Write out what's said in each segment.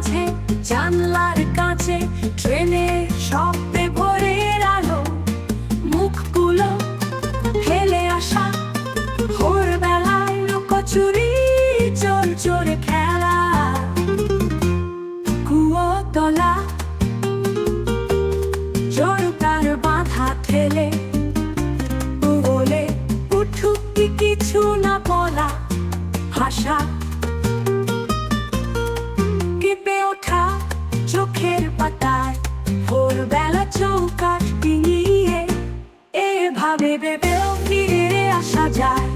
মাঝে জানলার কাছে ট্রেনের শব্দে ভোরের আলো, মুখগুলো ফেলে আসা ভোরবেলায় লুকোচুরি, জোর জোরে খেলা, কুয়োতলা জোরকার বাঁধা ঠেলে বলে উঠুক কি কিছু না বলা ভাষা, কেঁপে ওঠা চোখের পাতায় ভোরবেলা চৌকাঠ ডিঙিয়ে, এভাবে ভেবেও ফিরে আসা যায়,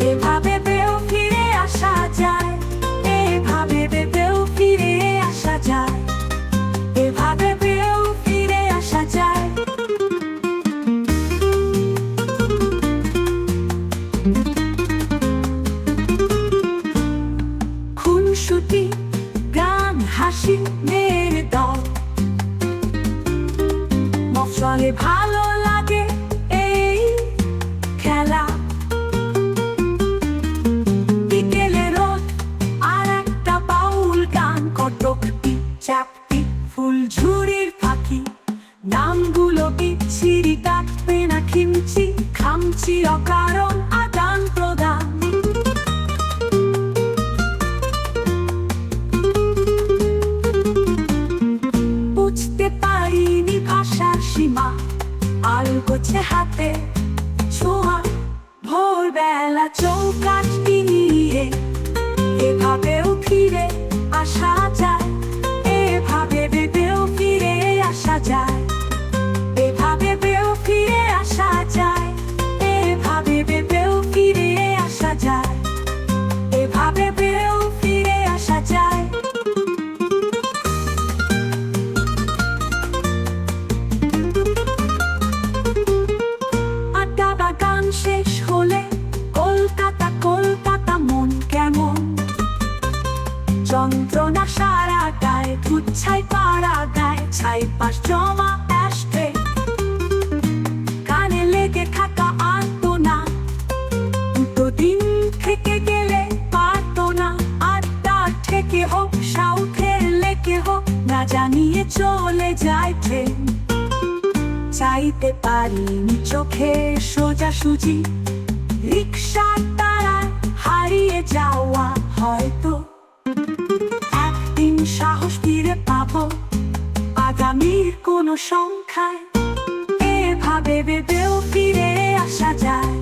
এভাবে ভেবেও ফিরে আসা যায়, এভাবে ভেবেও ফিরে আসা যায়, এভাবে ভেবেও ফিরে আসা যায়। খুনসুটি গান হাসি মেয়ের দল, মফস্বলে ভালো লাগে এই খেলা, বিকেলে রোদ আর একটা বাউল গান, কটকটি চাপটি ফুলঝুরির পাখি, নামগুলো বিচ্ছিরি কাটবে না খিমচি খামচি, অকারণ আদান প্রদান, বুঝতে পারিনি ভাষার সীমা, আলগোছে হাতে ছোঁয়া ভোরবেলা চৌকাঠ ডিঙিয়ে, এভাবেও ফিরে আসা যায়, এভাবে ভেবেও ফিরে আসা যায়, এভাবে ভেবেও ফিরে আসা যায়, এভাবে ভেবেও ফিরে আসা যায়, এভাবে ভেবেও ফিরে আসা যায়। আড্ডা বা গান শেষ হলে কলকাতা কলকাতা মন কেমন, যন্ত্রণা সারা গায়ে ধুচ্ছাই পাড়া গায়ে ছাইপাশ জমা আসবে, কানে লেগে থাকা আর্তনা, দুটো দিন থেকে গেলে পারতো না, আড্ডা থেকে হোক সাউথের লেকে হোক, না জানিয়ে চলে যায় ট্রেন, চাইতে পারিনি চোখে সোজাসুজি, রিক্সার তারায় হারিয়ে যাওয়া হয়তো একদিন সাহস ফিরে পাবো আগামীর কোনো সংখ্যায়, এভাবে ভেবেও ফিরে আসা যায়,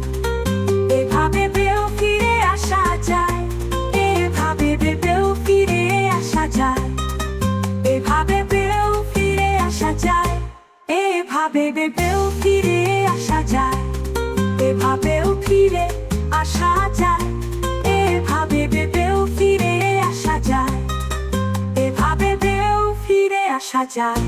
এভাবে ভেবেও ফিরে আসা যায়, এভাবে ভেবেও ফিরে আসা যায়, এভাবে ভেবেও ফিরে আসা যায়, এভাবে ভেবেও ফিরে আসা যায়, এভাবেও ফিরে আসা যায়, এভাবে ভেবেও ফিরে আসা যায়, এভাবে ভেবেও ফিরে আসা যায়।